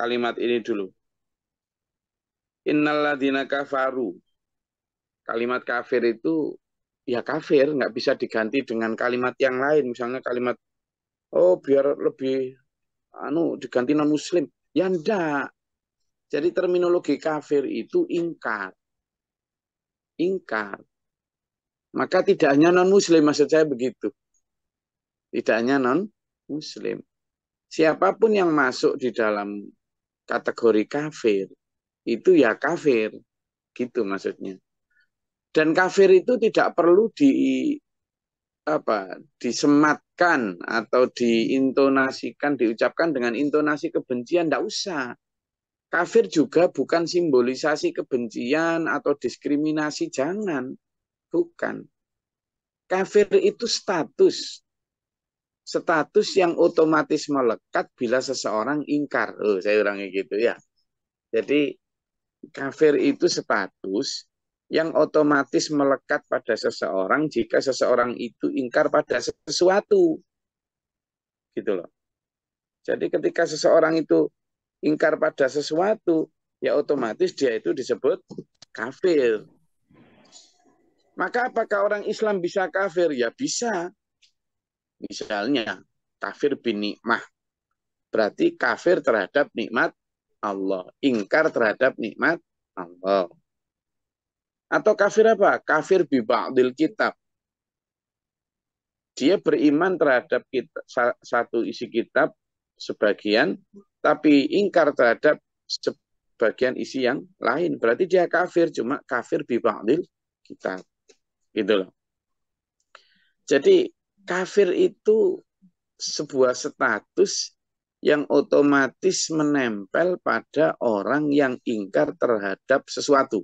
kalimat ini dulu. Innalladzina kafaru. Kalimat kafir itu ya kafir, nggak bisa diganti dengan kalimat yang lain. Misalnya kalimat, oh biar lebih diganti non muslim. Ya enggak. Jadi terminologi kafir itu ingkar. Ingkar. Maka tidak hanya non muslim, maksud saya begitu. Tidak hanya non muslim. Siapapun yang masuk di dalam kategori kafir, itu ya kafir. Gitu maksudnya. Dan kafir itu tidak perlu disematkan atau diintonasikan, diucapkan dengan intonasi kebencian, tidak usah. Kafir juga bukan simbolisasi kebencian atau diskriminasi, jangan. Bukan. Kafir itu status. Status yang otomatis melekat bila seseorang ingkar. Oh, saya ulangi gitu ya. Jadi kafir itu status yang otomatis melekat pada seseorang jika seseorang itu ingkar pada sesuatu. Gitu loh. Jadi ketika seseorang itu ingkar pada sesuatu, ya otomatis dia itu disebut kafir. Maka apakah orang Islam bisa kafir? Ya bisa. Misalnya kafir bin nikmah. Berarti kafir terhadap nikmat Allah. Ingkar terhadap nikmat Allah. Atau kafir apa? Kafir bi ba'dil kitab. Dia beriman terhadap satu isi kitab sebagian, tapi ingkar terhadap sebagian isi yang lain. Berarti dia kafir, cuma kafir bi ba'dil kitab. Gitu loh. Jadi kafir itu sebuah status yang otomatis menempel pada orang yang ingkar terhadap sesuatu.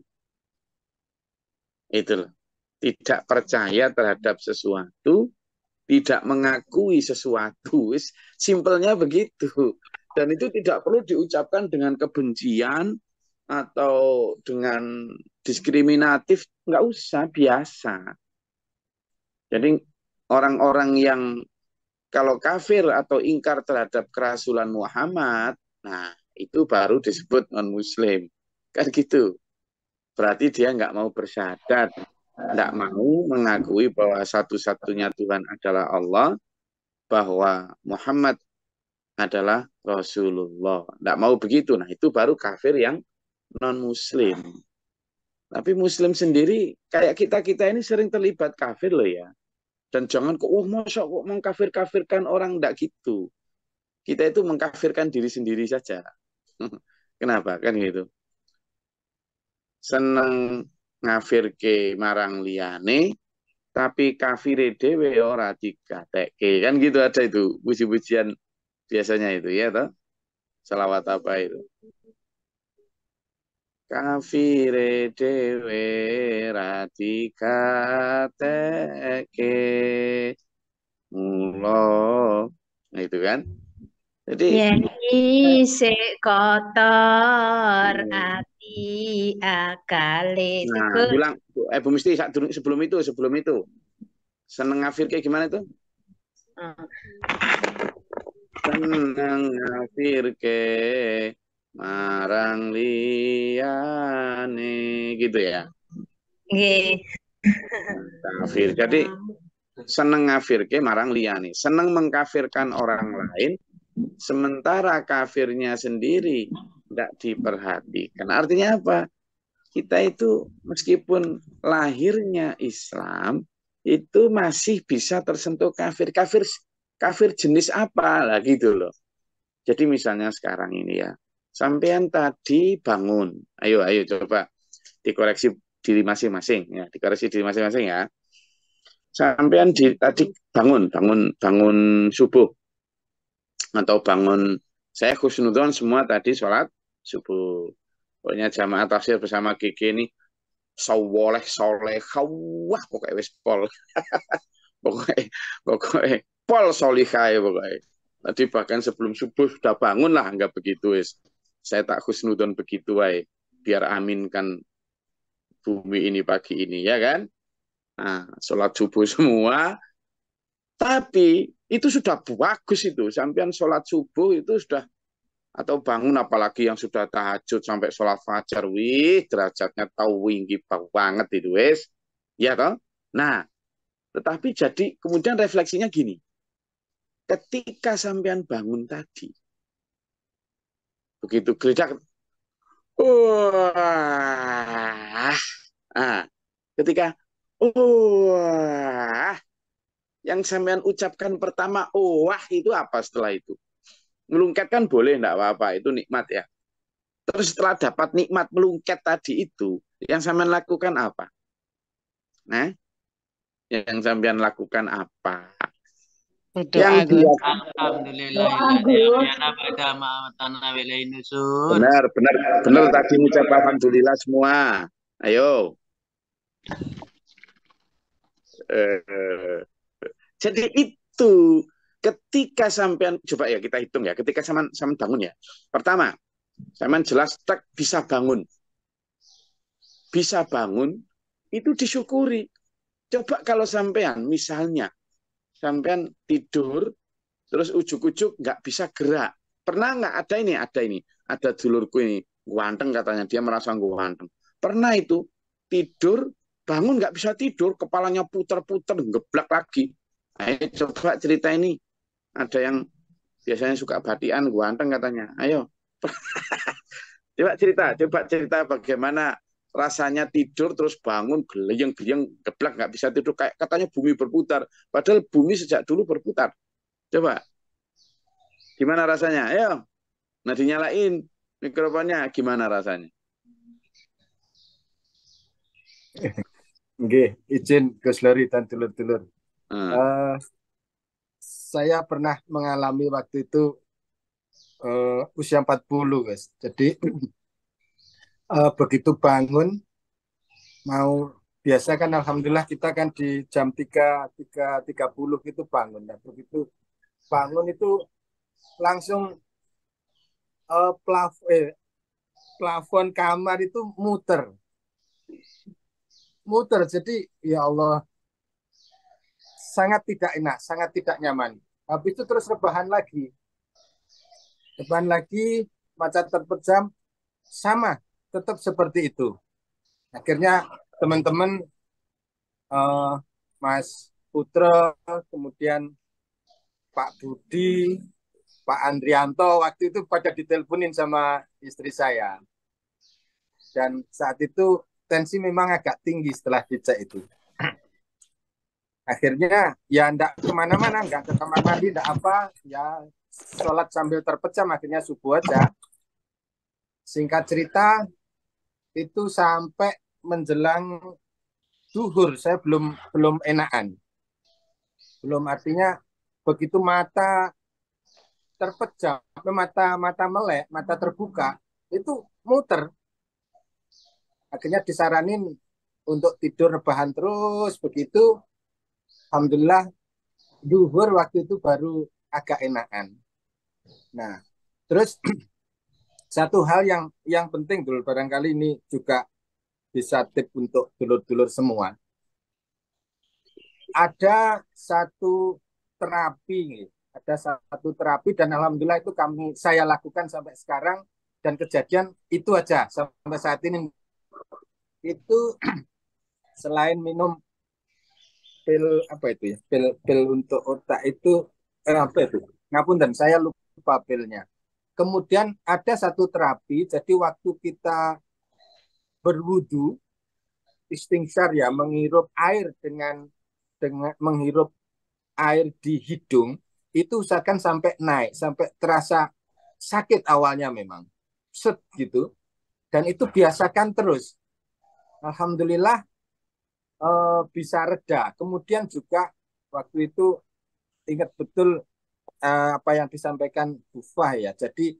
Itu loh. Tidak percaya terhadap sesuatu, tidak mengakui sesuatu. Simpelnya begitu. Dan itu tidak perlu diucapkan dengan kebencian atau dengan diskriminatif. Nggak usah, biasa. Jadi orang-orang yang kalau kafir atau ingkar terhadap kerasulan Muhammad, nah itu baru disebut non-muslim. Kan gitu. Berarti dia nggak mau bersyahadat. Nggak mau mengakui bahwa satu-satunya Tuhan adalah Allah, bahwa Muhammad adalah Rasulullah. Nggak mau begitu. Nah, itu baru kafir yang non-muslim. Tapi muslim sendiri, kayak kita-kita ini sering terlibat kafir loh ya. Dan jangan kok, masa kok mengkafir-kafirkan orang, nggak gitu. Kita itu mengkafirkan diri sendiri saja. Kenapa? Kan gitu. Seneng ngafirke marang liyane, tapi kafire dhewe ora digatekke. Kan gitu ada itu puji-pujian biasanya itu ya toh. Selawat apa itu? Kafire dhewe ora digatekke. Mula nah, itu kan. Jadi kotor ati akale. nah, bilang Bu Misti sebelum itu seneng ngafir kayak gimana tuh? Seneng ngafir ke marang liyane gitu ya. Kafir. Jadi seneng ngafir ke marang liyane, seneng mengkafirkan orang lain sementara kafirnya sendiri tidak diperhatikan. Artinya apa? Kita itu meskipun lahirnya Islam itu masih bisa tersentuh kafir. Kafir jenis apa lah gitu loh. Jadi misalnya sekarang ini ya, sampean tadi bangun. Ayo coba dikoreksi diri masing-masing ya, dikoreksi diri masing-masing ya. Sampean tadi bangun subuh atau bangun, saya khusnudon semua tadi sholat subuh. Pokoknya jamaah tafsir bersama GG ini soleh wah pokoknya wis pol. pokoknya pol solihai pokoknya. Tadi bahkan sebelum subuh sudah bangun lah, anggap begitu wis. Saya tak khusnudon begitu wae. Biar aminkan bumi ini pagi ini ya kan. Nah, sholat subuh semua. Tapi itu sudah bagus itu. Sampean sholat subuh itu sudah Atau bangun apalagi yang sudah tahajud sampai sholat fajar, wih derajatnya tahu tinggi banget itu wes. Ya toh? Nah, tetapi jadi kemudian refleksinya gini. Ketika sampean bangun tadi, begitu gereja, wah, nah, ketika, wah, yang sampean ucapkan pertama, wah itu apa setelah itu? Melungket kan boleh, enggak apa-apa, itu nikmat ya. Terus setelah dapat nikmat melungket tadi itu, yang sampean lakukan apa? Nah, yang sampean lakukan apa? Berdoa, Yang Gus. dia Doa, Alhamdulillahilladzi Gus. ahyana ba'da ma amatana wa ilaihin nusyur. benar, benar, benar tadi mengucap alhamdulillah semua. Ayo. Jadi itu ketika sampean coba ya kita hitung ya, ketika sampean bangun ya. Pertama, sampean jelas tak bisa bangun. Bisa bangun itu disyukuri. Coba kalau sampean misalnya sampean tidur terus ujuk-ujuk nggak bisa gerak. Pernah nggak ada ini? Ada ini. Ada dulurku ini ganteng katanya, dia merasa ganteng. Pernah itu tidur bangun nggak bisa tidur, kepalanya puter-puter, geblak lagi. Ayo coba cerita ini. Ada yang biasanya suka batian, ganteng katanya. Ayo, coba cerita bagaimana rasanya tidur terus bangun geleyang-geleyang geblak nggak bisa tidur kayak katanya bumi berputar. Padahal bumi sejak dulu berputar. Coba, gimana rasanya? Ayo, nah dinyalain mikrofonnya, gimana rasanya? Nggih, izin Gus Lori dan dulur-dulur. Hmm. Saya pernah mengalami waktu itu usia 40, guys. Jadi begitu bangun mau biasa kan alhamdulillah kita kan di jam 3.30 itu bangun. Nah, begitu bangun itu langsung plafon kamar itu muter. Jadi ya Allah sangat tidak enak, sangat tidak nyaman. Habis itu terus rebahan lagi, mata terpejam, sama, tetap seperti itu. Akhirnya teman-teman, Mas Putra, kemudian Pak Budi, Pak Andrianto, waktu itu pada diteleponin sama istri saya. Dan saat itu tensi memang agak tinggi setelah dicek itu. Akhirnya ya enggak kemana-mana, enggak ke kamar mandi, enggak apa, ya sholat sambil terpejam, akhirnya subuh aja. Singkat cerita, itu sampai menjelang zuhur saya belum enakan. Belum, artinya begitu mata terpejam, mata melek, mata terbuka, itu muter. Akhirnya disaranin untuk tidur rebahan terus begitu. Alhamdulillah zuhur waktu itu baru agak enakan. Nah, terus satu hal yang penting dulu, barangkali ini juga bisa tip untuk dulur-dulur semua. Ada satu terapi, dan alhamdulillah itu saya lakukan sampai sekarang, dan kejadian itu aja sampai saat ini. Itu selain minum pil untuk otak itu, apa itu? Ngapunten, saya lupa pilnya. Kemudian ada satu terapi, jadi waktu kita berwudu, istighfar ya, menghirup air dengan menghirup air di hidung, itu usahakan sampai naik, sampai terasa sakit awalnya memang, set gitu, dan itu biasakan terus. Alhamdulillah bisa reda. Kemudian juga waktu itu ingat betul apa yang disampaikan Bu Fah ya. Jadi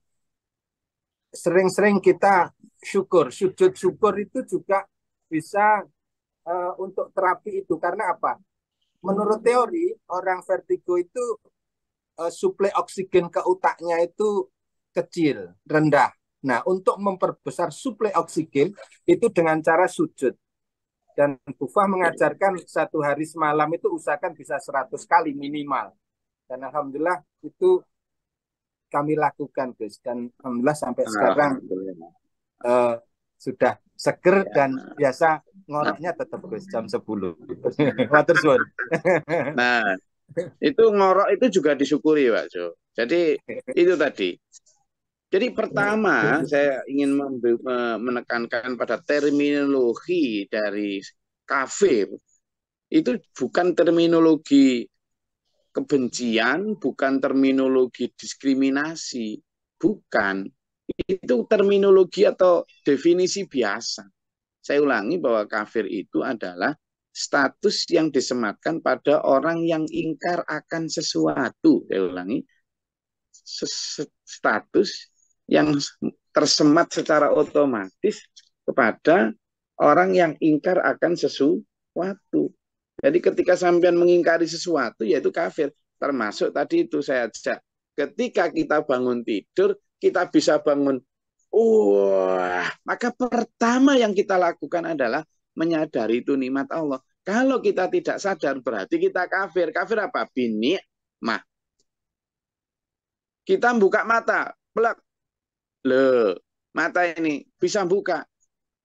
sering-sering kita sujud syukur itu juga bisa untuk terapi itu. Karena apa? Menurut teori, orang vertigo itu suplai oksigen ke otaknya itu kecil, rendah. Nah, untuk memperbesar suplai oksigen itu dengan cara sujud. Dan Bu Fah mengajarkan satu hari semalam itu usahakan bisa 100 kali minimal. Dan alhamdulillah itu kami lakukan, Gus. Dan alhamdulillah sampai sekarang Alhamdulillah. Sudah seger Ya. dan biasa ngoroknya tetap, Gus, jam 10. Matur suwun. Nah, itu ngorok itu juga disyukuri, Pak Jo. Jadi itu tadi. Jadi pertama saya ingin menekankan pada terminologi dari kafir. Itu bukan terminologi kebencian, bukan terminologi diskriminasi, bukan. Itu terminologi atau definisi biasa. Saya ulangi bahwa kafir itu adalah status yang disematkan pada orang yang ingkar akan sesuatu. Saya ulangi, status yang tersemat secara otomatis kepada orang yang ingkar akan sesuatu. Jadi ketika sampean mengingkari sesuatu, yaitu kafir. Termasuk tadi itu saya ajak. Ketika kita bangun tidur, kita bisa bangun. Wah, maka pertama yang kita lakukan adalah menyadari itu nikmat Allah. Kalau kita tidak sadar, berarti kita kafir. Kafir apa? Binikmah. Kita buka mata, pelak. Loh, mata ini bisa buka.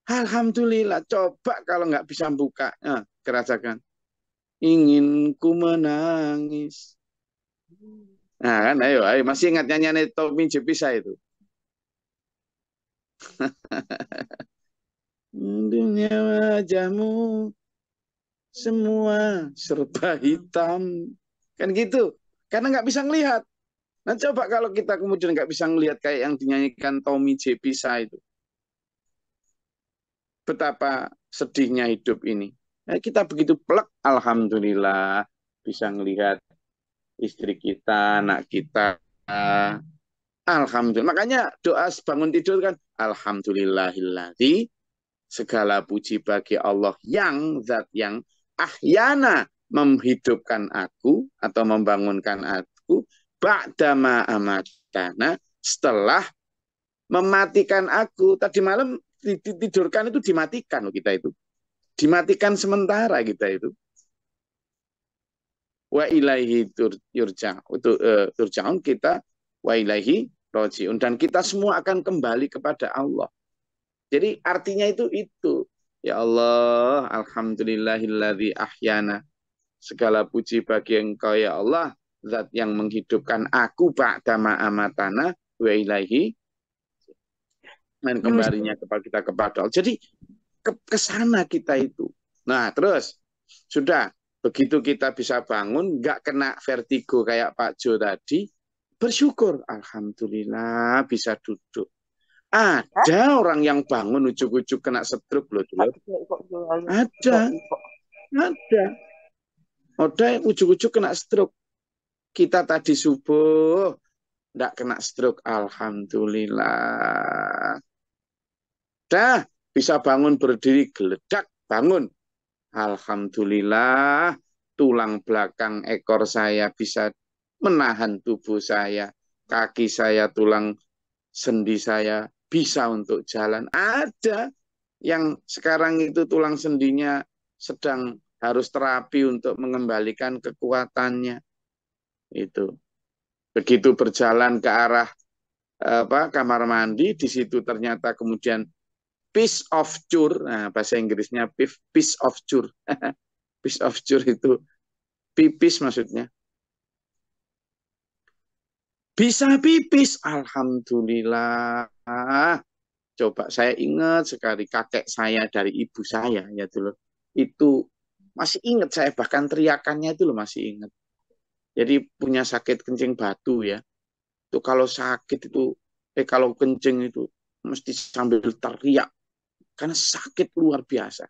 Alhamdulillah, coba kalau nggak bisa buka. Nah, kerasakan. Ingin ku menangis. Nah kan, ayo, masih ingat nyanyian Tommy Jepisa itu. Dunia wajahmu semua serba hitam. Kan gitu. Karena nggak bisa ngelihat. Nah coba kalau kita kemudian nggak bisa ngelihat kayak yang dinyanyikan Tommy Jepisa itu. Betapa sedihnya hidup ini. Nah, kita begitu plek, alhamdulillah bisa ngelihat istri kita, anak kita. Alhamdulillah. Makanya doa bangun tidur kan, alhamdulillahilladzi, segala puji bagi Allah yang zat yang ahyana, menghidupkan aku atau membangunkan aku ba'dama amatana, setelah mematikan aku. Tadi malam ditidurkan itu dimatikan loh kita itu. Dimatikan sementara kita itu. Wa ilaihi turja'un, kita wa ilaihi roji'un, dan kita semua akan kembali kepada Allah. Jadi artinya itu. Ya Allah, alhamdulillahilladzi ahyana. Segala puji bagi Engkau ya Allah, zat yang menghidupkan aku ba'dama amatana wa ilaihi, dan kembalinya kepada Allah. Jadi ke sana kita itu. Nah, terus sudah begitu kita bisa bangun, nggak kena vertigo kayak Pak Jo tadi, bersyukur. Alhamdulillah bisa duduk. Ada orang yang bangun ujuk-ujuk kena stroke loh. Ada. Ada yang ujuk-ujuk kena stroke. Kita tadi subuh nggak kena stroke. Alhamdulillah. Dah bisa bangun berdiri, geledak, bangun. Alhamdulillah, tulang belakang ekor saya bisa menahan tubuh saya. Kaki saya, tulang sendi saya bisa untuk jalan. Ada yang sekarang itu tulang sendinya sedang harus terapi untuk mengembalikan kekuatannya. Itu. Begitu berjalan ke arah kamar mandi, di situ ternyata kemudian piece of cure, nah bahasa Inggrisnya piece of cure. Piece of cure itu pipis maksudnya. Bisa pipis, alhamdulillah. Coba saya ingat sekali kakek saya dari ibu saya ya dulu. Itu masih ingat saya, bahkan teriakannya itu loh masih ingat. Jadi punya sakit kencing batu ya. Itu kalau sakit itu kalau kencing itu mesti sambil teriak. Karena sakit luar biasa.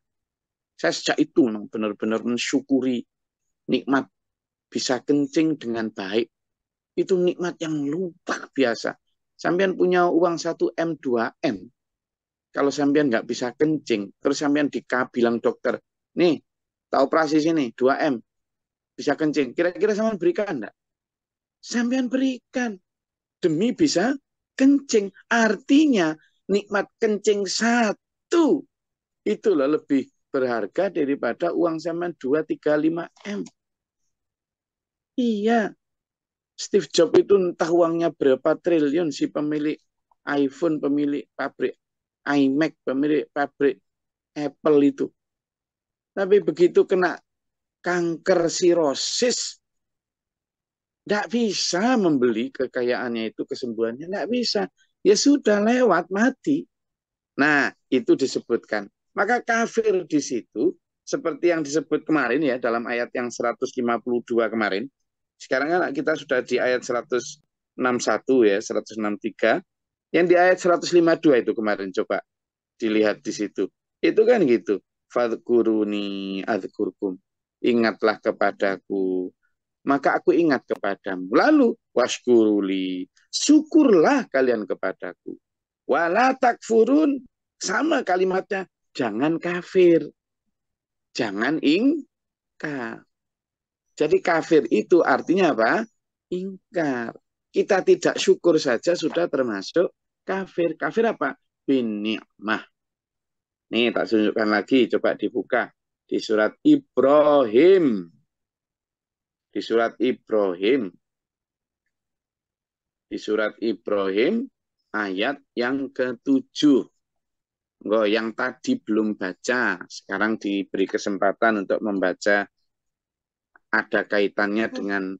Saya sejak itu benar-benar mensyukuri nikmat bisa kencing dengan baik. Itu nikmat yang luar biasa. Sampean punya uang 1M, 2M. Kalau sampean nggak bisa kencing, terus sampean bilang dokter, nih, tak operasi sini, 2M. Bisa kencing. Kira-kira sampean berikan enggak? Sampean berikan. Demi bisa kencing. Artinya nikmat kencing satu itulah lebih berharga daripada uang sampean 2, 3, 5M. Iya. Steve Jobs itu entah uangnya berapa triliun si pemilik iPhone, pemilik pabrik iMac, pemilik pabrik Apple itu. Tapi begitu kena kanker sirosis, tidak bisa membeli kekayaannya itu, kesembuhannya tidak bisa. Ya sudah lewat, mati. Nah, itu disebutkan. Maka kafir di situ, seperti yang disebut kemarin ya, dalam ayat yang 152 kemarin. Sekarang kan kita sudah di ayat 161 ya, 163. Yang di ayat 152 itu kemarin, coba dilihat di situ. Itu kan gitu. Fadkuruni adzkurkum. Ingatlah kepadaku, maka aku ingat kepadamu. Lalu washkuruli, syukurlah kalian kepadaku. Wala takfurun, sama kalimatnya, jangan kafir, jangan ingkar. Jadi kafir itu artinya apa? Ingkar. Kita tidak syukur saja sudah termasuk kafir. Kafir apa? Binikmah. Nih tak tunjukkan lagi, coba dibuka di surat Ibrahim. Di surat Ibrahim. Di surat Ibrahim ayat yang ke-7. Enggak, yang tadi belum baca, sekarang diberi kesempatan untuk membaca, ada kaitannya dengan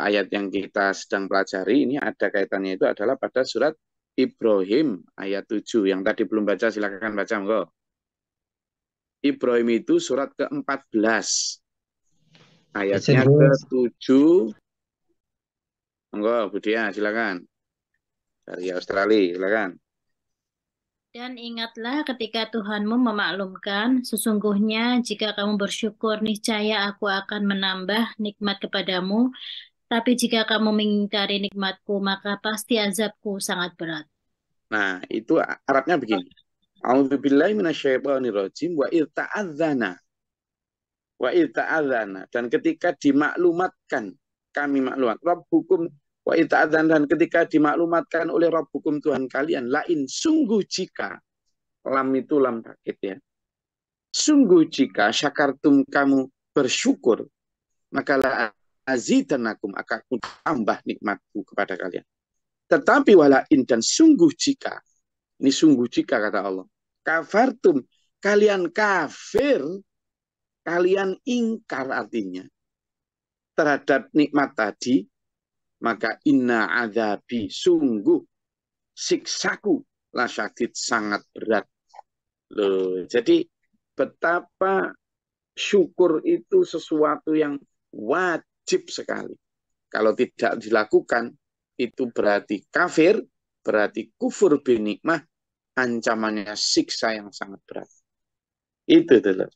ayat yang kita sedang pelajari. Ini ada kaitannya, itu adalah pada surat Ibrahim ayat 7. Yang tadi belum baca silakan baca, enggak. Ibrahim itu surat ke-14. Ayatnya ke-7. Enggak, Bu Dia, silakan. Dari Australia, silakan. Dan ingatlah ketika Tuhanmu memaklumkan, sesungguhnya jika kamu bersyukur, niscaya aku akan menambah nikmat kepadamu. Tapi jika kamu mengingkari nikmatku, maka pasti azabku sangat berat. Nah, itu Arabnya begini. A'udzubillahi minasyaitonirrajim wa ilta'adzana. Wa ilta'adzana. Dan ketika dimaklumatkan, kami maklumat, Rabbukum wa ilta'adzana, dan ketika dimaklumatkan oleh Rabbukum Tuhan kalian, lain sungguh jika, lam itu lam takkid ya. Sungguh jika syakartum kamu bersyukur, maka la azidanakum, akan tambah nikmatku kepada kalian. Tetapi walain, dan sungguh jika, ini sungguh jika kata Allah, kafartum, kalian kafir, kalian ingkar artinya terhadap nikmat tadi, maka inna adzabi, sungguh siksaku lasyadid, sangat berat. Loh, jadi betapa syukur itu sesuatu yang wajib sekali. Kalau tidak dilakukan, itu berarti kafir, berarti kufur binikmah, ancamannya siksa yang sangat berat. Itu dulu.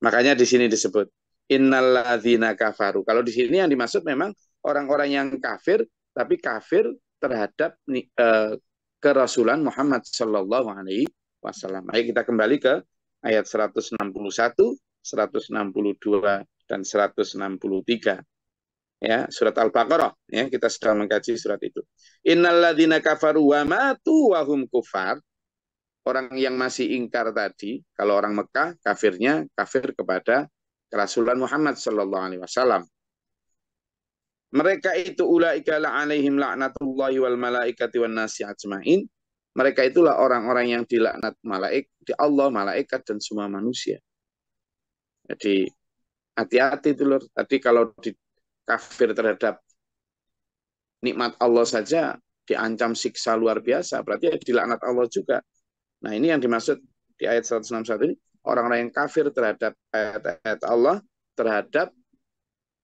Makanya di sini disebut innalladzina kafaru. Kalau di sini yang dimaksud memang orang-orang yang kafir, tapi kafir terhadap kerasulan Muhammad sallallahu alaihi wasallam. Ayo kita kembali ke ayat 161, 162 dan 163. Ya, surat Al-Baqarah ya, kita sedang mengkaji surat itu. Innalladzina kafaru wa matu wa hum kufar. Orang yang masih ingkar tadi, kalau orang Mekah kafirnya kafir kepada kerasulan Muhammad sallallahu alaihi wasallam. Mereka itu ulaika la'alaihim la'natullahi wal malaikati wan nasi ajmain. Mereka itulah orang-orang yang dilaknat di Allah, malaikat dan semua manusia. Jadi hati-hati itu lur. Tadi kalau di kafir terhadap nikmat Allah saja diancam siksa luar biasa, berarti dilaknat Allah juga. Nah, ini yang dimaksud di ayat 161 ini, orang-orang yang kafir terhadap ayat-ayat Allah, terhadap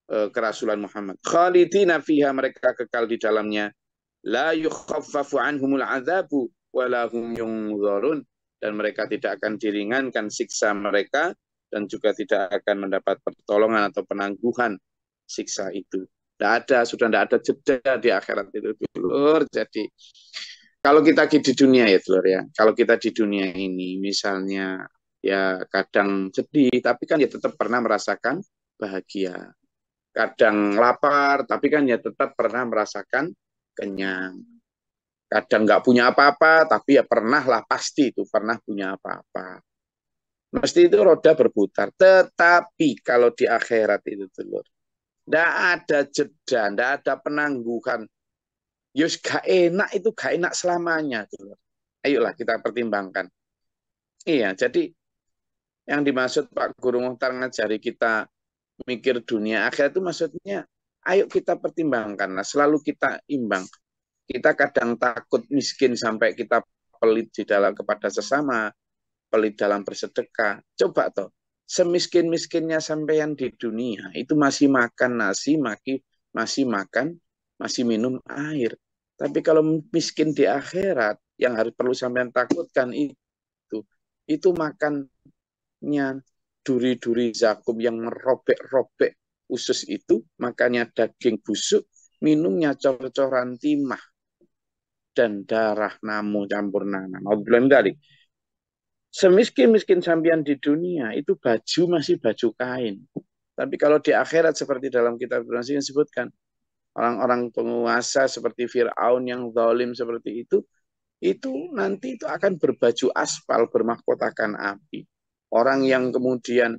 kerasulan Muhammad. Khalidina fiha, mereka kekal di dalamnya. La yukhaffafu anhumul adzabu wa lahum yunzarun, dan mereka tidak akan diringankan siksa mereka, dan juga tidak akan mendapat pertolongan atau penangguhan siksa itu. Sudah tidak ada jeda di akhirat itu, Lur. Jadi kalau kita di dunia ya, Lur ya, kalau kita di dunia ini misalnya ya kadang sedih, tapi kan ya tetap pernah merasakan bahagia. Kadang lapar, tapi kan ya tetap pernah merasakan kenyang. Kadang nggak punya apa-apa, tapi ya pernah lah, pasti itu pernah punya apa-apa. Mesti itu roda berputar. Tetapi kalau di akhirat itu, Lur, Tidak ada jeda, tidak ada penangguhan. Yus gak enak itu gak enak selamanya. Ayolah kita pertimbangkan. Iya, jadi yang dimaksud Pak Guru Muhtar ngajari kita mikir dunia akhirat itu maksudnya ayo kita pertimbangkan. Nah, selalu kita imbang. Kita kadang takut miskin sampai kita pelit di dalam kepada sesama, pelit dalam bersedekah. Coba toh, semiskin-miskinnya sampean di dunia itu masih makan nasi, masih minum air. Tapi kalau miskin di akhirat, yang harus perlu sampean takutkan itu makannya duri-duri zakum yang merobek-robek usus itu, makannya daging busuk, minumnya cor-coran timah dan darah namu campur nanam. Semiskin-miskin sampean di dunia itu baju masih baju kain. Tapi kalau di akhirat seperti dalam kitab Ibrani disebutkan, orang-orang penguasa seperti Fir'aun yang zalim seperti itu nanti itu akan berbaju aspal, bermahkotakan api. Orang yang kemudian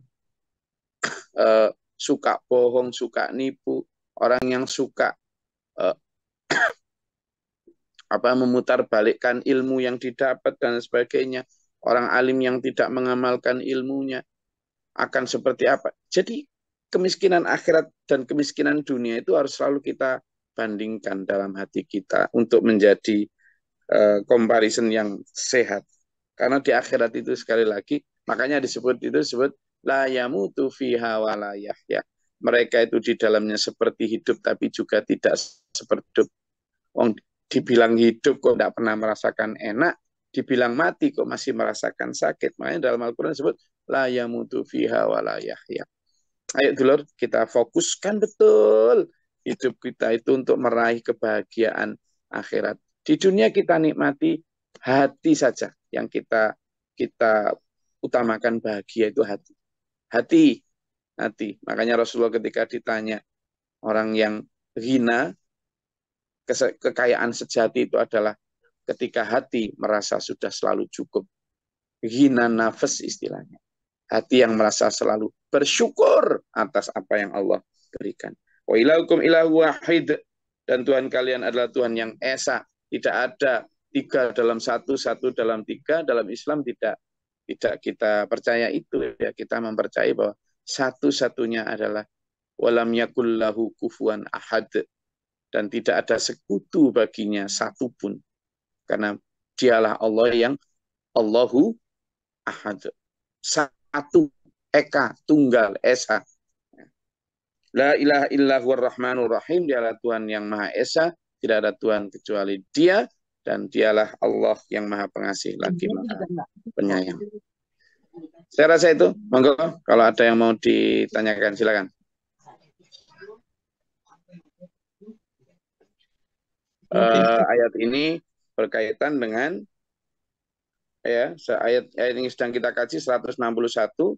suka bohong, suka nipu, orang yang suka memutarbalikkan ilmu yang didapat dan sebagainya, orang alim yang tidak mengamalkan ilmunya akan seperti apa. Jadi kemiskinan akhirat dan kemiskinan dunia itu harus selalu kita bandingkan dalam hati kita untuk menjadi comparison yang sehat. Karena di akhirat itu sekali lagi, makanya disebut la yamutu fiha wa la yahya. Mereka itu di dalamnya seperti hidup tapi juga tidak seperti hidup. Dibilang hidup kok tidak pernah merasakan enak, dibilang mati kok masih merasakan sakit. Makanya dalam Al-Quran disebut la yamutu fiha wa la yahya. Ayo dulur, kita fokuskan betul hidup kita itu untuk meraih kebahagiaan akhirat. Di dunia kita nikmati hati saja, yang kita utamakan bahagia itu hati. Makanya Rasulullah ketika ditanya orang yang hina, kekayaan sejati itu adalah ketika hati merasa sudah selalu cukup. Hina nafas istilahnya. Hati yang merasa selalu bersyukur atas apa yang Allah berikan. Wa ilahukum ilahu wahid. Dan Tuhan kalian adalah Tuhan yang esa. Tidak ada tiga dalam satu dalam tiga. Dalam Islam tidak kita percaya itu. Ya, kita mempercayai bahwa satu-satunya adalah walam yakul lahu kufuwan ahad. Dan tidak ada sekutu baginya satupun. Karena dialah Allah yang Allahu ahad. Satu, eka, tunggal, esa. La ilaha illa huwar rahmanur rahim. Dialah Tuhan yang maha esa. Tidak ada Tuhan kecuali Dia. Dan dialah Allah yang maha pengasih lagi maha penyayang. Saya rasa itu. Monggo, kalau ada yang mau ditanyakan silakan. Ayat ini berkaitan dengan ayat ini sedang kita kaji 161, 162,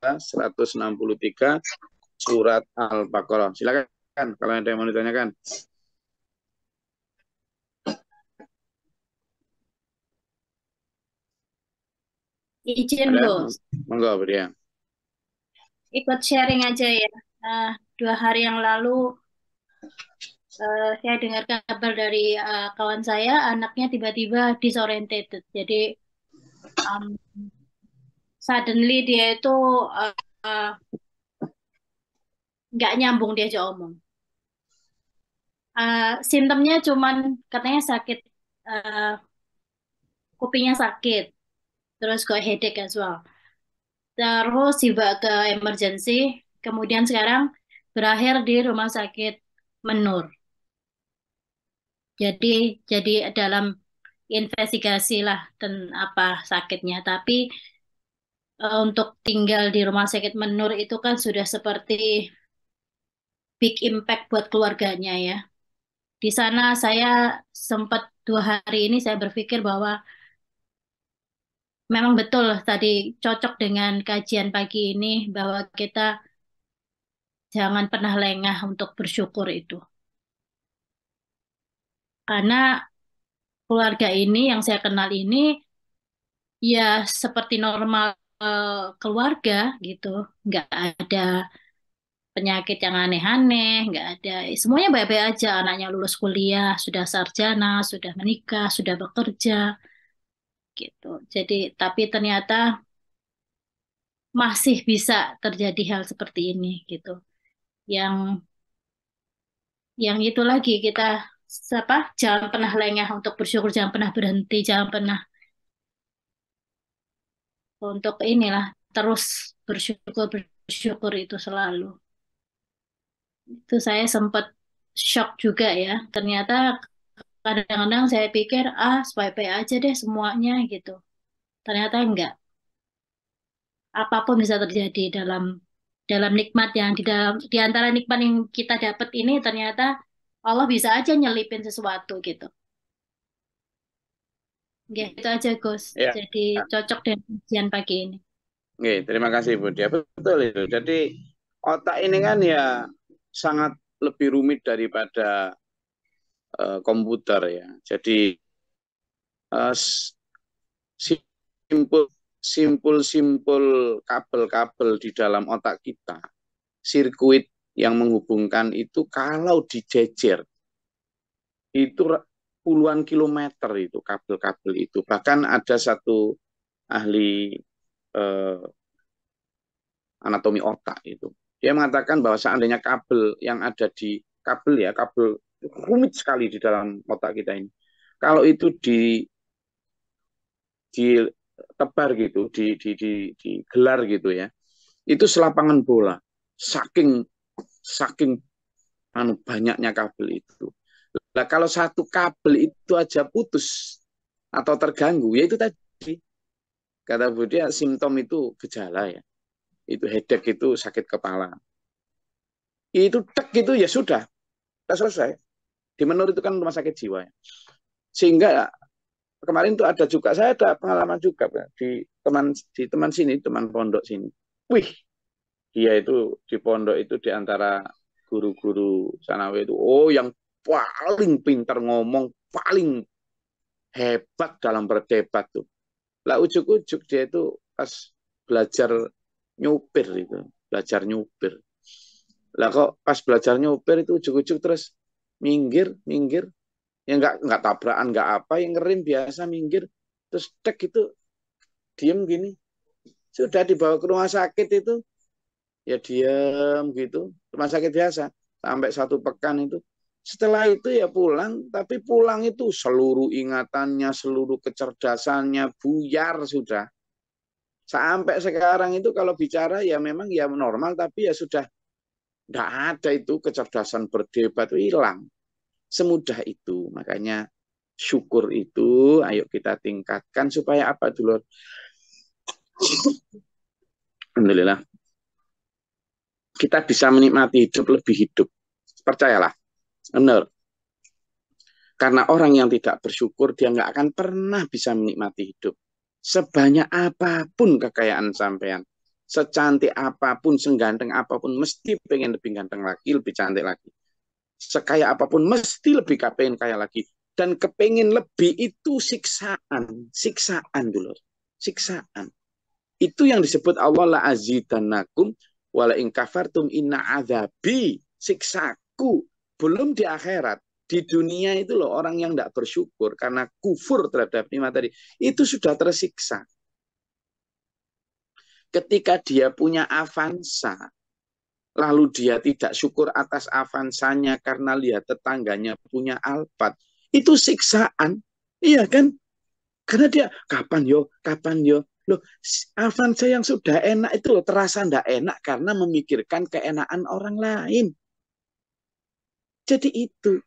163 surat Al-Baqarah. Silakan kalau ada yang mau ditanyakan. Izin, Bos. Monggo, Bria. Ikut sharing aja ya. 2 hari yang lalu saya dengar kabar dari kawan saya, anaknya tiba-tiba disorientated. Jadi suddenly dia itu nggak nyambung diajak omong. Simptomnya cuman katanya sakit, kupingnya sakit, terus got headache as well. Terus dibawa ke emergency, kemudian sekarang berakhir di rumah sakit Menur. Jadi dalam investigasi lah tentang apa sakitnya. Tapi untuk tinggal di rumah sakit Menur itu kan sudah seperti big impact buat keluarganya ya. Di sana saya sempat 2 hari ini saya berpikir bahwa memang betul tadi cocok dengan kajian pagi ini bahwa kita jangan pernah lengah untuk bersyukur itu. Karena keluarga ini yang saya kenal ini ya seperti normal keluarga gitu, nggak ada penyakit yang aneh-aneh, nggak ada. Semuanya baik-baik aja. Anaknya lulus kuliah, sudah sarjana, sudah menikah, sudah bekerja, gitu. Jadi, tapi ternyata masih bisa terjadi hal seperti ini, gitu. Yang, yang itu lagi kita jangan pernah lengah untuk bersyukur, jangan pernah berhenti, jangan pernah untuk inilah terus bersyukur bersyukur itu selalu. Itu saya sempat shock juga ya. Ternyata kadang-kadang saya pikir baik-baik aja deh semuanya gitu. Ternyata enggak. Apapun bisa terjadi dalam dalam nikmat yang di antara nikmat yang kita dapat ini ternyata Allah bisa aja nyelipin sesuatu gitu. Gitu aja Gus. Ya. Jadi cocok dengan ujian pagi ini. Oke, terima kasih Bu Dia. Betul itu. Jadi otak ini kan ya sangat lebih rumit daripada komputer ya. Jadi simpul simpul kabel-kabel di dalam otak kita, sirkuit yang menghubungkan itu kalau dijejer itu puluhan kilometer itu kabel-kabel itu. Bahkan ada satu ahli anatomi otak itu. Dia mengatakan bahwa seandainya kabel yang ada di kabel rumit sekali di dalam otak kita ini. Kalau itu ditebar gitu, digelar gitu ya. Itu selapangan bola. Saking banyaknya kabel itu. Nah, kalau satu kabel itu aja putus atau terganggu, ya itu tadi kata Bu Dia simptom itu gejala ya. Itu headache itu sakit kepala. Itu tek gitu ya sudah, kita selesai. Di Menur itu kan rumah sakit jiwa ya. Sehingga kemarin tuh ada juga, saya ada pengalaman juga di teman sini, teman pondok sini. Wih, dia itu di pondok itu di antara guru-guru sanawi itu, yang paling pintar ngomong, paling hebat dalam berdebat tuh. Lah ujuk-ujuk dia itu pas belajar nyupir itu, belajar nyupir. Lah kok pas belajar nyupir itu ujuk-ujuk terus minggir, ya nggak tabrakan, nggak apa, yang ngerem biasa minggir, terus tek itu diem gini, sudah dibawa ke rumah sakit itu, ya diem gitu, rumah sakit biasa, sampai 1 pekan itu. Setelah itu ya pulang, tapi pulang itu seluruh ingatannya, seluruh kecerdasannya buyar sudah. Sampai sekarang itu kalau bicara ya memang ya normal, tapi ya sudah nggak ada itu kecerdasan berdebat itu hilang. Semudah itu. Makanya syukur itu ayo kita tingkatkan supaya apa dulu? Alhamdulillah. Kita bisa menikmati lebih hidup. Percayalah. Benar. Karena orang yang tidak bersyukur, dia nggak akan pernah bisa menikmati hidup. Sebanyak apapun kekayaan sampean, secantik apapun, seganteng apapun, mesti pengen lebih ganteng lagi, lebih cantik lagi. Sekaya apapun, mesti lebih pengen kaya lagi. Dan kepengen lebih itu siksaan. Siksaan dulu. Siksaan. Itu yang disebut Allah la azidannakum wala in kafartum inna azabi. Siksaku. Belum di akhirat. Di dunia itu loh orang yang tidak bersyukur karena kufur terhadap nikmat tadi. Itu sudah tersiksa. Ketika dia punya Avanza, lalu dia tidak syukur atas Avanzanya karena lihat tetangganya punya Alphard, itu siksaan. Iya kan? Karena dia, kapan yo? Loh, Avanza yang sudah enak itu loh terasa tidak enak karena memikirkan keenakan orang lain. Jadi itu.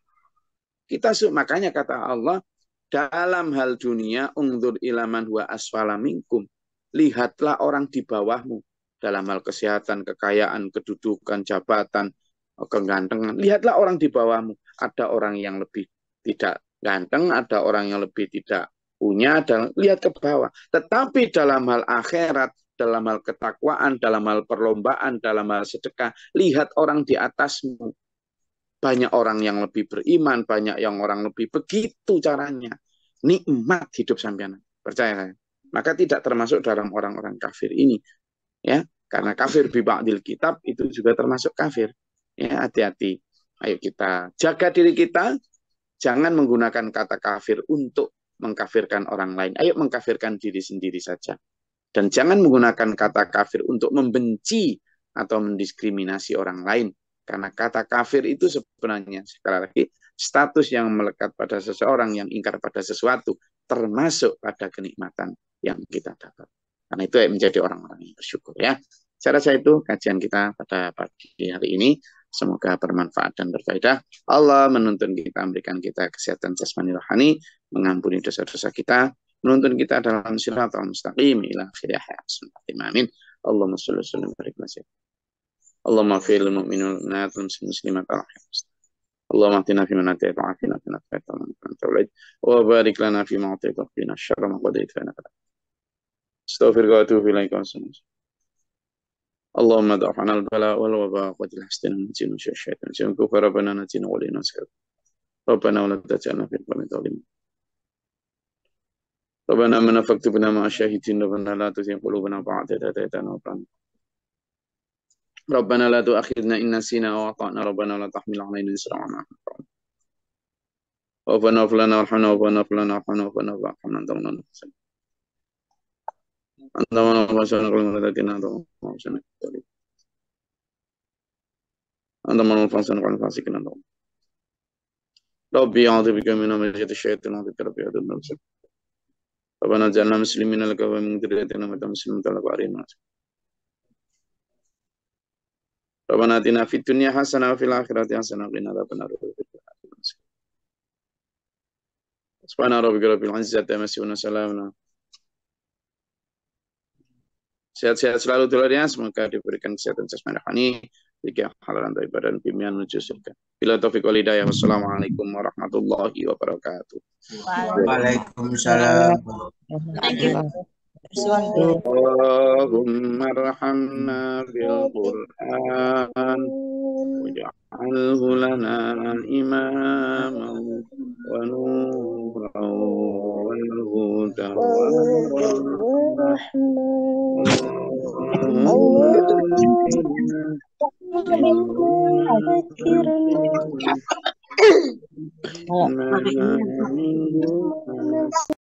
Makanya kata Allah, dalam hal dunia, ungdur ilaman huwa asfala minkum. Lihatlah orang di bawahmu. Dalam hal kesehatan, kekayaan, kedudukan, jabatan, kegantengan. Lihatlah orang di bawahmu. Ada orang yang lebih tidak ganteng, ada orang yang lebih tidak punya, dan lihat ke bawah. Tetapi dalam hal akhirat, dalam hal ketakwaan, dalam hal perlombaan, dalam hal sedekah, lihat orang di atasmu. Banyak orang yang lebih beriman, banyak yang orang lebih begitu caranya. Nikmat hidup sampean. Percaya saya. Maka tidak termasuk dalam orang-orang kafir ini. Ya, Karena kafir bi ba'dil kitab itu juga termasuk kafir. Ya, hati-hati. Ayo kita jaga diri kita, jangan menggunakan kata kafir untuk mengkafirkan orang lain. Ayo mengkafirkan diri sendiri saja. Dan jangan menggunakan kata kafir untuk membenci atau mendiskriminasi orang lain. Karena kata kafir itu sebenarnya, sekali lagi, status yang melekat pada seseorang yang ingkar pada sesuatu, termasuk pada kenikmatan yang kita dapat. Karena itu menjadi orang-orang yang bersyukur ya. Saya rasa itu kajian kita pada pagi hari ini. Semoga bermanfaat dan berfaedah. Allah menuntun kita, memberikan kita kesehatan jasmani rohani, mengampuni dosa-dosa kita, menuntun kita dalam siratal mustaqim ila akhir hayat. Amin. Allahumma shalli wa sallim wa barik ala Allahumma fil mu'minul mu'minat wal muslimat Allahumma atina fi man atayta wa afina fi man tawallayta wa tawallayt wa barik lana fi ma atayta wa qina syarra ma qadayta fa innaka astaghfiruka wa atubu ilaika. اللهم ادع عنا البلاء والوباء وقتل حسنا نجينا من الشيطان سنكف ربنا نجينا ولينا سكت ربنا ولا تجعلنا في القوم الظالمين ربنا آمنا فاكتبنا مع الشاهدين ربنا لا تزغ قلوبنا بعد إذ هديتنا ربنا لا تؤاخذنا إن نسينا أو أخطأنا ربنا لا تحمل علينا إصرا وما حملنا ربنا اغفر لنا وارحمنا ربنا اغفر لنا وارحمنا ربنا وارحمنا أنت مولانا أنت مولانا فانصرنا على الذين أنت مولانا فانصرنا على الفاسقين ربي أعوذ بك من همزات الشياطين وأعوذ بك ربي أعوذ بك ربنا اجعلنا مسلمين لك ومن ذريتنا أمة مسلمة لك وأرنا ربنا آتنا في الدنيا حسنة وفي الآخرة حسنة وقنا عذاب النار سبحان ربك رب العزة عما يصفون وسلام. Sehat-sehat selalu dulurnya, semoga diberikan kesehatan jasmani rohani, diberikan halalan thayyibah dan bimbingan menuju surga. Bila taufiq wal hidayah, wassalamualaikum warahmatullahi wabarakatuh. Waalaikumsalam. Thank you. Allahumma arhamna bil Qur'an waj'alhu lana imaman wa nuran wa hudan wa rahmah.